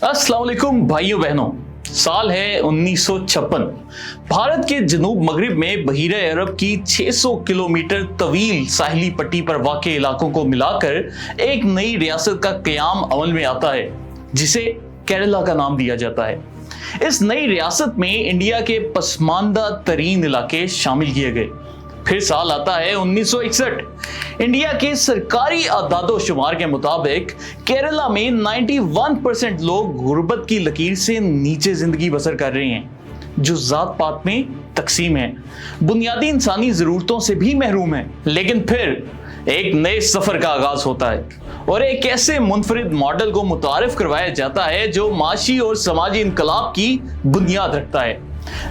अस्सलाम वालेकुम भाइयों बहनों। साल है 1956। भारत के जनूब मगरिब में बहीरे अरब की 600 किलोमीटर तवील साहिली पट्टी पर वाक़े इलाकों को मिलाकर एक नई रियासत का क़याम अमल में आता है, जिसे केरला का नाम दिया जाता है। इस नई रियासत में इंडिया के पसमानदा तरीन इलाके शामिल किए गए। फिर साल आता है 1961। इंडिया के सरकारी आदादो शुमार के मुताबिक केरला में 91% लोग गुर्बत की लकीर से नीचे जिंदगी बसर कर रहे हैं, जो जात पात में तकसीम है, बुनियादी इंसानी जरूरतों से भी महरूम है। लेकिन फिर एक नए सफर का आगाज होता है और एक ऐसे मुनफरिद मॉडल को मुतारिफ करवाया जाता है जो माशी और समाजी इनकलाब की बुनियाद रखता है।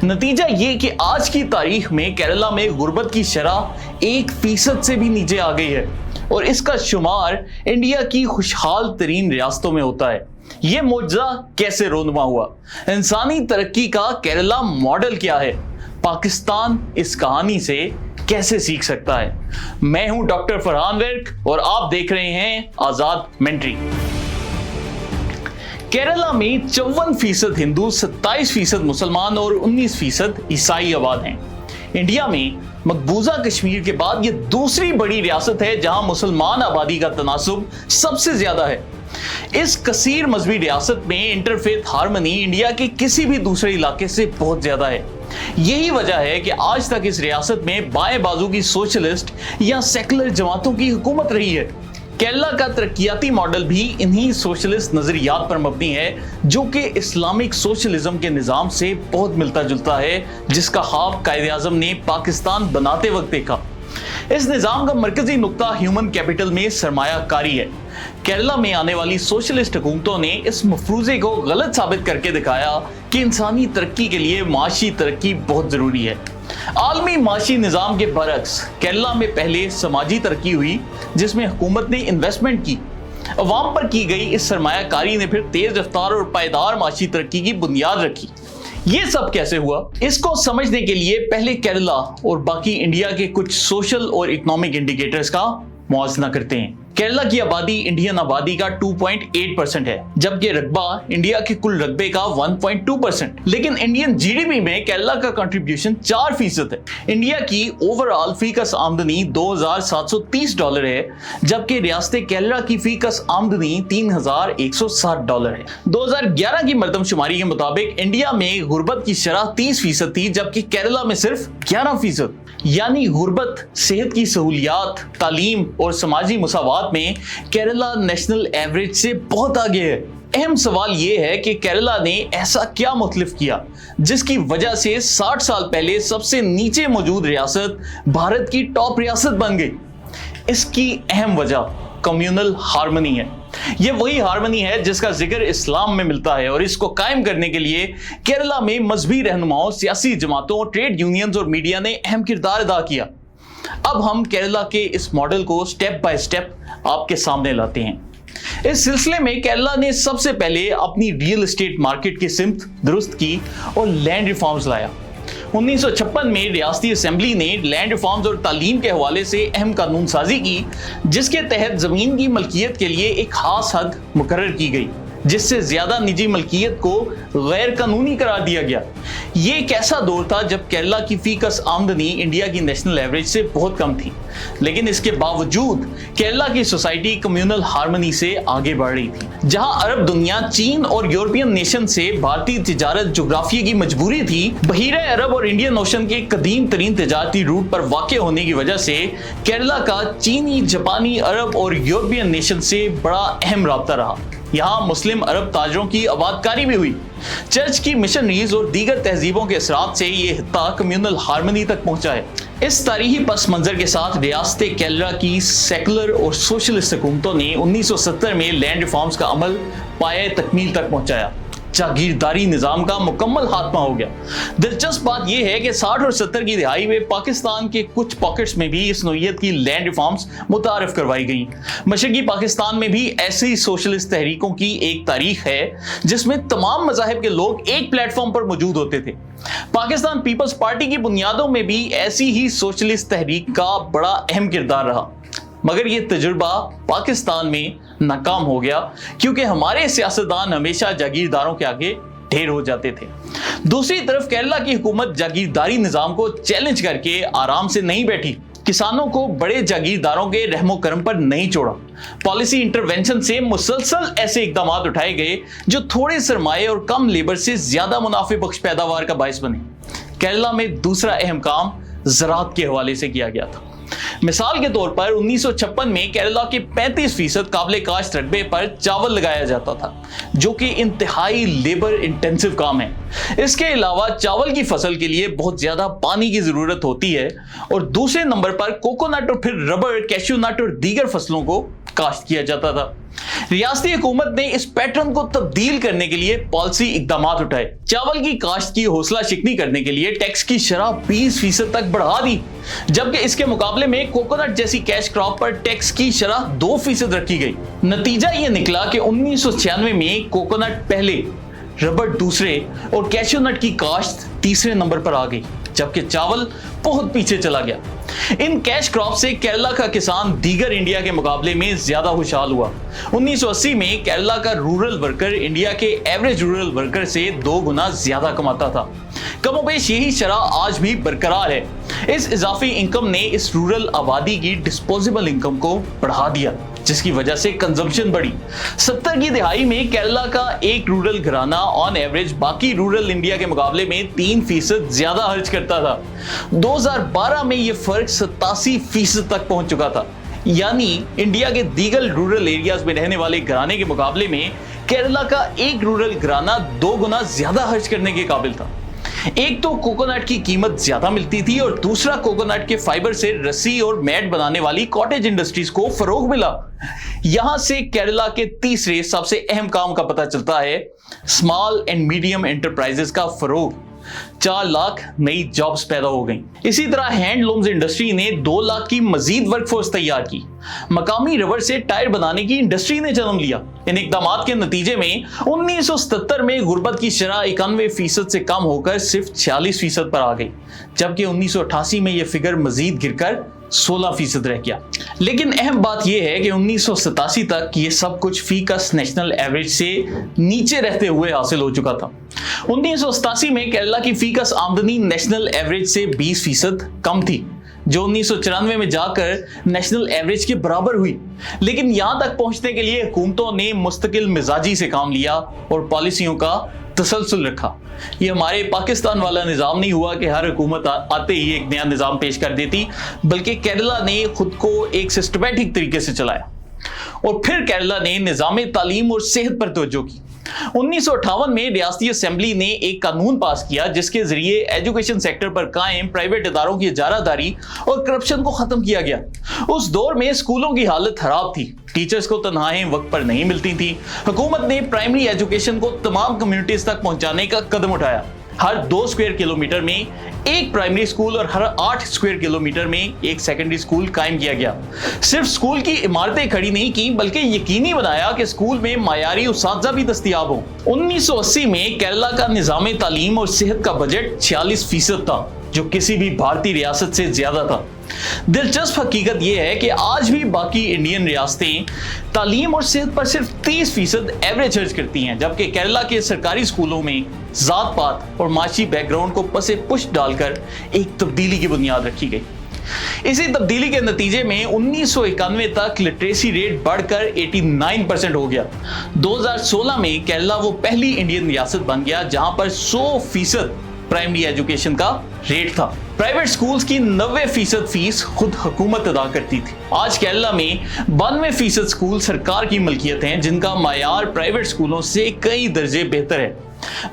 नतीजा ये कि आज की तारीख में केरला में गुर्बत की शरह 1% से भी नीचे आ गई है और इसका शुमार इंडिया की खुशहाल तरीन रियासतों में होता है। ये मौजज़ा कैसे रोनुमा हुआ? इंसानी तरक्की का केरला मॉडल क्या है? पाकिस्तान इस कहानी से कैसे सीख सकता है? मैं हूं डॉक्टर फरहान वर्क और आप देख रहे हैं आजाद मेंट्री। केरला में 54% हिंदू, 27% मुसलमान और 19% ईसाई आबाद हैं। इंडिया में मकबूजा कश्मीर के बाद यह दूसरी बड़ी रियासत है जहां मुसलमान आबादी का तनासुब सबसे ज्यादा है। इस कसीर मजहबी रियासत में इंटरफेथ हार्मनी इंडिया के किसी भी दूसरे इलाके से बहुत ज्यादा है। यही वजह है कि आज तक इस रियासत में बाएं बाजू की सोशलिस्ट या सेकुलर जमातों की हुकूमत रही है। केरला का तरक्याती मॉडल भी इन्हीं सोशलिस्ट नजरियात पर मबनी है, जो कि इस्लामिक सोशलिज्म के निज़ाम से बहुत मिलता जुलता है, जिसका ख्वाब कायद-ए-आज़म ने पाकिस्तान बनाते वक्त देखा। इस निज़ाम का मरकजी नुक्ता ह्यूमन कैपिटल में सरमायाकारी है। केरला में आने वाली सोशलिस्ट हुकूमतों ने इस मफरूजे को गलत साबित करके दिखाया कि इंसानी तरक्की के लिए माशी तरक्की बहुत जरूरी है। आलमी माशी निज़ाम के बरक्स केरला में पहले समाजी तरक्की हुई, जिसमें हुकूमत ने इन्वेस्टमेंट की। अवाम पर की गई इस सरमायाकारी ने फिर तेज रफ्तार और पायदार माशी तरक्की की बुनियाद रखी। ये सब कैसे हुआ? इसको समझने के लिए पहले केरला और बाकी इंडिया के कुछ सोशल और इकोनॉमिक इंडिकेटर्स का मुआवजा करते हैं। केरला की आबादी इंडियन आबादी का 2.8% है, जबकि रकबा इंडिया के कुल रकबे का 1.2%। लेकिन इंडियन जीडीपी में केरला का कंट्रीब्यूशन 4% है। इंडिया की ओवरऑल फीकस आमदनी $2,730 है, जबकि रियासत केरला की फीकस आमदनी $3,160 है। 2011 की मरदमशुमारी के मुताबिक इंडिया में गुर्बत की शरह 30% थी, जबकि केरला में सिर्फ 11%। यानी गुर्बत, सेहत की सहूलियात, तालीम और समाजी मुसावात में केरला नेशनल एवरेज से बहुत आगे है। अहम सवाल यह है कि केरला ने ऐसा क्या मुख्तलिफ किया जिसकी वजह से 60 साल पहले सबसे नीचे मौजूद रियासत भारत की टॉप रियासत बन गई। इसकी अहम वजह कम्युनल हार्मनी है। यह वही हार्मनी है जिसका जिक्र इस्लाम में मिलता है और इसको कायम करने के लिए केरला में मजहबी रहनुमाओं, सियासी जमातों, ट्रेड यूनियंस और मीडिया ने अहम किरदार अदा किया। अब हम केरला के इस मॉडल को स्टेप बाय स्टेप आपके सामने लाते हैं। इस सिलसिले में केरला ने सबसे पहले अपनी रियल एस्टेट मार्केट की सिमत दुरुस्त की और लैंड रिफॉर्म्स लाया। 1956 में रियासती असेंबली ने लैंड रिफॉर्म्स और तालीम के हवाले से अहम कानून साजी की, जिसके तहत जमीन की मलकियत के लिए एक खास हद मुकर्रर की गई, जिससे ज्यादा निजी मलकियत को गैर कानूनी करार दिया गया। ये एक ऐसा दौर था जब केरला की फीकस आमदनी इंडिया की नेशनल एवरेज से बहुत कम थी, लेकिन इसके बावजूद केरला की सोसाइटी कम्युनल हार्मनी से आगे बढ़ रही थी। जहां अरब दुनिया, चीन और यूरोपियन नेशन से भारतीय तिजारत जोग्राफिया की मजबूरी थी, बहीरे अरब और इंडियन ओशन के कदीम तरीन तिजारती रूट पर वाक़ होने की वजह से केरला का चीनी, जापानी, अरब और यूरोपियन नेशन से बड़ा अहम राब्ता रहा। यहाँ मुस्लिम अरब ताजरों की आबादकारी भी हुई। चर्च की मिशनरीज और दीगर तहजीबों के असरात से ये हित्ता कम्युनल हार्मनी तक पहुंचा है। इस तारीखी पस मंजर के साथ रियासत केरला की सेकुलर और सोशलिस्ट हुकूमतों ने 1970 में लैंड रिफॉर्म्स का अमल पाए तकमील तक पहुंचाया। जागीरदारी निजाम का मुकम्मल खात्मा हो गया। दिलचस्प बात यह है कि 60 और 70 की दिहाई में पाकिस्तान के कुछ पॉकेट्स में भी इस नौइयत की लैंड रिफॉर्म्स मुतारफ करवाई गई। मशरकी पाकिस्तान में भी ऐसी सोशलिस्ट तहरीकों की एक तारीख है जिसमें तमाम मज़ाहिब के लोग एक प्लेटफॉर्म पर मौजूद होते थे। पाकिस्तान पीपल्स पार्टी की बुनियादों में भी ऐसी ही सोशलिस्ट तहरीक का बड़ा अहम किरदार रहा। मगर ये तजुर्बा पाकिस्तान में नाकाम हो गया क्योंकि हमारे सियासतदान हमेशा जागीरदारों के आगे ढेर हो जाते थे। दूसरी तरफ केरला की हुकूमत जागीरदारी निजाम को चैलेंज करके आराम से नहीं बैठी, किसानों को बड़े जागीरदारों के रहमो करम पर नहीं छोड़ा। पॉलिसी इंटरवेंशन से मुसलसल ऐसे इकदाम उठाए गए जो थोड़े सरमाए और कम लेबर से ज्यादा मुनाफे बख्श पैदावार का बायस बने। केरला में दूसरा अहम काम ज़राअत के हवाले से किया गया था। मिसाल के तौर पर 1956 में केरला के 35% काबिले काश्त रकबे पर चावल लगाया जाता था, जो कि इंतहाई लेबर इंटेंसिव काम है। इसके अलावा चावल की फसल के लिए बहुत ज्यादा पानी की जरूरत होती है। और दूसरे नंबर पर कोकोनट और फिर रबर, कैश्यू नट और दीगर फसलों को काश्त किया जाता था। रियासती हुकूमत ने इस पैटर्न को तब्दील करने के लिए पॉलिसी इकदाम उठाए। चावल की काश्त की हौसला शिकनी करने के लिए टैक्स की शरह 20% तक बढ़ा दी, जबकि इसके मुकाबले में कोकोनट जैसी कैश क्रॉप पर टैक्स की शरह 2% रखी गई। नतीजा यह निकला कि 1996 में कोकोनट पहले, रबर दूसरे और कैश्यू नट की काश्त तीसरे नंबर पर आ गई, जबकि चावल बहुत पीछे चला गया। इन कैश क्रॉप से केरला का किसान दीगर इंडिया के मुकाबले में ज्यादा खुशहाल हुआ। 1980 में केरला का रूरल वर्कर इंडिया के एवरेज रूरल वर्कर से 2 गुना ज्यादा कमाता था। कमोबेश यही शरह आज भी बरकरार है। इस इजाफी इनकम ने इस रूरल आबादी की डिस्पोजेबल इनकम को बढ़ा दिया, जिसकी वजह से कंजम्पशन बढ़ी। 70 की दिहाई में केरला का एक रूरल घराना ऑन एवरेज बाकी रूरल इंडिया के मुकाबले में 3% ज्यादा खर्च करता था। 2012 में यह फर्क 87% तक पहुंच चुका था। यानी इंडिया के दीगर रूरल एरियाज में रहने वाले घराने के मुकाबले में केरला का एक रूरल घराना 2 गुना ज्यादा खर्च करने के काबिल था। एक तो कोकोनट की कीमत ज्यादा मिलती थी और दूसरा कोकोनट के फाइबर से रस्सी और मैट बनाने वाली कॉटेज इंडस्ट्रीज को फरोग मिला। यहां से केरला के तीसरे सबसे अहम काम का पता चलता है, स्मॉल एंड मीडियम एंटरप्राइजेस का फरोग। 4 लाख नई जॉब्स पैदा हो गई। इसी तरह हैंडलूम्स इंडस्ट्री ने 2 लाख की मजीद वर्कफोर्स तैयार की। मकामी रबर से टायर बनाने की इंडस्ट्री ने जन्म लिया। इन इकदामात के नतीजे में 1977 में गुर्बत की शरह 91% से कम होकर सिर्फ 46% पर आ गई, जबकि 1988 में यह फिगर मजीद गिरकर 16% रह गया। लेकिन अहम बात यह है कि 1987 तक ये सब कुछ फीकस नेशनल एवरेज से नीचे रहते हुए हासिल हो चुका था। 1987 में केरला की फीकस आमदनी नेशनल एवरेज से 20% कम थी, जो 1994 में जाकर नेशनल एवरेज के बराबर हुई। लेकिन यहां तक पहुंचने के लिए हुकूमतों ने मुस्तकिल मिजाजी से काम लिया और पॉलिसियों का तसलसल रखा। ये हमारे पाकिस्तान वाला निज़ाम नहीं हुआ कि हर हुकूमत आते ही एक नया निज़ाम पेश कर देती, बल्कि केरला ने खुद को एक सिस्टमैटिक तरीके से चलाया। और फिर केरला ने निज़ाम तालीम और सेहत पर तवज्जो की। 1958 में रियासती असेंबली ने एक कानून पास किया जिसके जरिए एजुकेशन सेक्टर पर कायम प्राइवेट इदारों की इजारादारी और करप्शन को खत्म किया गया। उस दौर में स्कूलों की हालत खराब थी, टीचर्स को तनख्वाहें वक्त पर नहीं मिलती थी। हुकूमत ने प्राइमरी एजुकेशन को तमाम कम्युनिटीज तक पहुंचाने का कदम उठाया। हर 2 स्क्वायर किलोमीटर में एक प्राइमरी स्कूल और हर 8 स्क्वायर किलोमीटर में एक सेकेंडरी स्कूल कायम किया गया। सिर्फ स्कूल की इमारतें खड़ी नहीं की, बल्कि यकीनी बनाया कि स्कूल में मायारी उस्ताद भी दस्तयाब हो। 1980 में केरला का निज़ाम तालीम और सेहत का बजट 46% था, जो किसी भी भारतीय रियासत से ज्यादा था। दिलचस्प हकीकत यह है कि आज भी बाकी इंडियन रियासतें तालीम और सेहत पर सिर्फ 30% एवरेज खर्च करती हैं, जबकि केरला के सरकारी स्कूलों में जात पात और माशी बैकग्राउंड को पसे पुश डालकर एक तब्दीली की बुनियाद रखी गई। इसी तब्दीली के नतीजे में 1991 तक लिटरेसी रेट बढ़कर 89% हो गया। 2016 में केरला वो पहली इंडियन रियासत बन गया जहां पर 100% प्राइमरी एजुकेशन का रेट था। प्राइवेट स्कूल्स की 90% फीस खुद हुकूमत अदा करती थी। आज केरला में 92% स्कूल सरकार की मलकियत हैं, जिनका मायार प्राइवेट स्कूलों से कई दर्जे बेहतर है।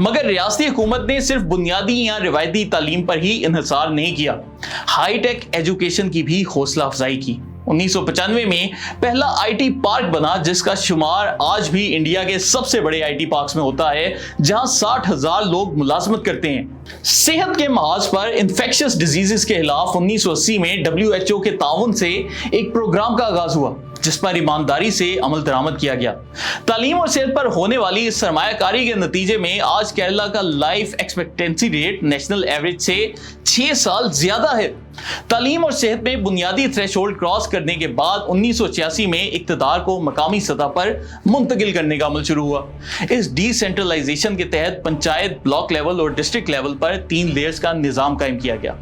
मगर रियासती हुकूमत ने सिर्फ बुनियादी या रिवायती तालीम पर ही इन्हिसार नहीं किया, हाईटेक एजुकेशन की भी हौसला अफजाई की। 1995 में पहला आईटी पार्क बना, जिसका शुमार आज भी इंडिया के सबसे बड़े आईटी पार्क्स में होता है, जहां 60,000 लोग मुलाजमत करते हैं। सेहत के महाज पर इन्फेक्शियस डिजीजेस के खिलाफ 1980 में WHO के ताउन से एक प्रोग्राम का आगाज हुआ, जिस पर ईमानदारी से अमल दरामद किया गया। तालीम और सेहत पर होने वाली सरमायाकारी के नतीजे में आज केरला का life expectancy rate national average से 6 साल ज्यादा है। तालीम और सेहत में बुनियादी थ्रेशोल्ड क्रॉस करने के बाद 1986 में इक्तदार को मकामी सतह पर मुंतकिल करने का अमल शुरू हुआ। इस डिसेंट्रलाइजेशन के तहत पंचायत, ब्लॉक लेवल और डिस्ट्रिक्ट लेवल पर 3 लेयर्स का निजाम कायम किया गया।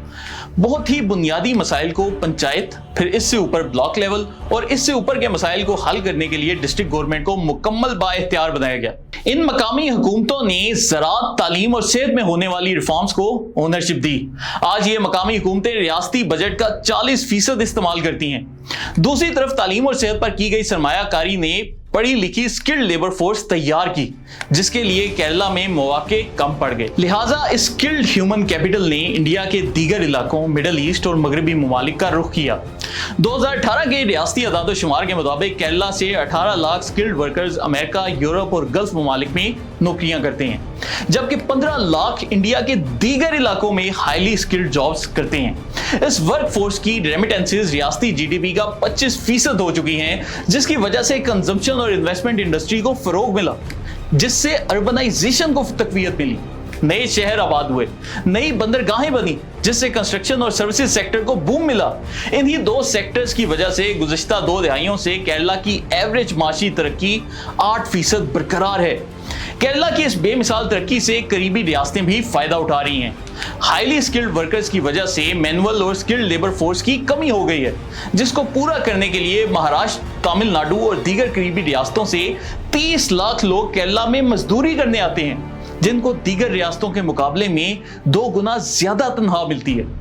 बहुत ही बुनियादी मसाइल को पंचायत, फिर इससे ऊपर ब्लॉक लेवल और इससे ऊपर के मसाइल को हल करने के लिए डिस्ट्रिक्ट गवर्नमेंट को मुकम्मल बाइख्तियार बनाया गया। इन मकामी हुकूमतों ने ज़राअत, तालीम और सेहत में होने वाली रिफॉर्म्स को ओनरशिप दी। आज ये मकामी हुकूमतें रियासती बजट का 40% इस्तेमाल करती हैं। दूसरी तरफ तालीम और सेहत पर की गई सरमायाकारी ने पढ़ी लिखी स्किल्ड लेबर फोर्स तैयार की, जिसके लिए केरला में मौके कम पड़ गए। लिहाजा स्किल्ड ह्यूमन कैपिटल ने इंडिया के दीगर इलाकों, मिडल ईस्ट और मगरबी ममालिक का रुख किया। 2018 के रियासती आदाद-ओ-शुमार के मुताबिक केरला से 18 lakh skilled workers America, Europe और गल्फ ममालिक में नौकरियां करते हैं, जबकि 15 लाख इंडिया के दीगर इलाकों में हाईली स्किल्ड जॉब्स करते हैं। इस वर्क फोर्स की रेमिटेंसेस रियासती जीडीपी का 25% हो चुकी हैं, जिसकी वजह से कंजम्पशन और इन्वेस्टमेंट इंडस्ट्री को फरोग मिला, जिससे अर्बनाइजेशन को तकवीयत मिली। नए शहर आबाद हुए, नई बंदरगाहें बनी, जिससे कंस्ट्रक्शन और सर्विसेज सेक्टर को बूम मिला। इन्हीं 2 सेक्टर्स की वजह से गुज़िश्ता 2 दहाइयों से केरला की एवरेज माशी तरक्की 8% बरकरार है। केरला की इस बेमिसाल तरक्की से करीबी रियासतें भी फायदा उठा रही हैं। हाईली स्किल्ड वर्कर्स की वजह से मैनुअल और स्किल्ड लेबर फोर्स की कमी हो गई है, जिसको पूरा करने के लिए महाराष्ट्र, तमिलनाडु और दीगर करीबी रियासतों से 30 लाख लोग केरला में मजदूरी करने आते हैं, जिनको दीगर रियासतों के मुकाबले में 2 गुना ज्यादा तनख्वाह मिलती है।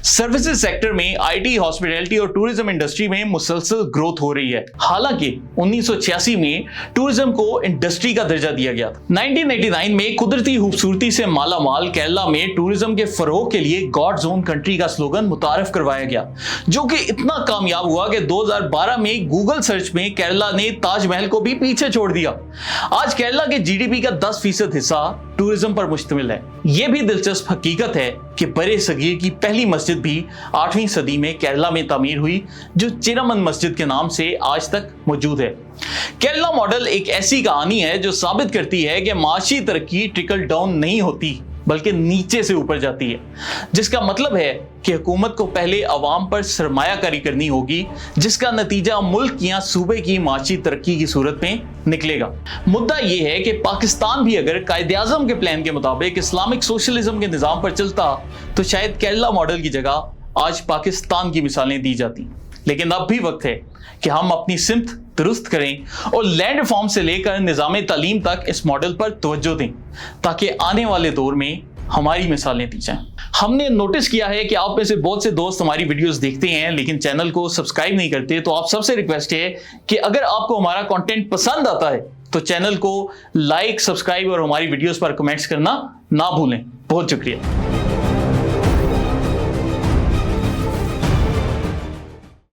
सर्विसेज सेक्टर में आईटी, हॉस्पिटैलिटी और टूरिज्म इंडस्ट्री में मुसलसल ग्रोथ हो रही है। हालांकि 1986 में टूरिज्म को इंडस्ट्री का दर्जा दिया गया था। 1989 में कुदरती खूबसूरती से मालामाल केरला में टूरिज्म के फरोग के लिए गॉड्स ओन कंट्री का स्लोगन मुतारफ करवाया गया, जो कि इतना कामयाब हुआ कि 2012 में गूगल सर्च में केरला ने ताजमहल को भी पीछे छोड़ दिया। आज केरला के जीडीपी का 10% हिस्सा टूरिज्म पर मुश्तमिल है। यह भी दिलचस्प हकीकत है कि बड़े सगीर की पहली मस्जिद भी 8वीं सदी में केरला में तामीर हुई, जो चिरामन मस्जिद के नाम से आज तक मौजूद है। केरला मॉडल एक ऐसी कहानी है जो साबित करती है कि माशी तरक्की ट्रिकल डाउन नहीं होती, बल्कि नीचे से ऊपर जाती है, जिसका मतलब है कि हुकूमत को पहले अवाम पर सरमायाकारी करनी होगी, जिसका नतीजा मुल्क या सूबे की माशी तरक्की की सूरत में निकलेगा। मुद्दा यह है कि पाकिस्तान भी अगर कायदे-आज़म के प्लान के मुताबिक इस्लामिक सोशलिज्म के निज़ाम पर चलता, तो शायद केरला मॉडल की जगह आज पाकिस्तान की मिसालें दी जाती। लेकिन अब भी वक्त है कि हम अपनी सिमत दुरुस्त करें और लैंड रिफॉर्म से लेकर निज़ाम तालीम तक इस मॉडल पर तवज्जो दें, ताकि आने वाले दौर में हमारी मिसालें दी जाएं। हमने नोटिस किया है कि आप में से बहुत से दोस्त हमारी वीडियोस देखते हैं लेकिन चैनल को सब्सक्राइब नहीं करते, तो आप सबसे रिक्वेस्ट है कि अगर आपको हमारा कंटेंट पसंद आता है तो चैनल को लाइक, सब्सक्राइब और हमारी वीडियोस पर कमेंट्स करना ना भूलें। बहुत शुक्रिया।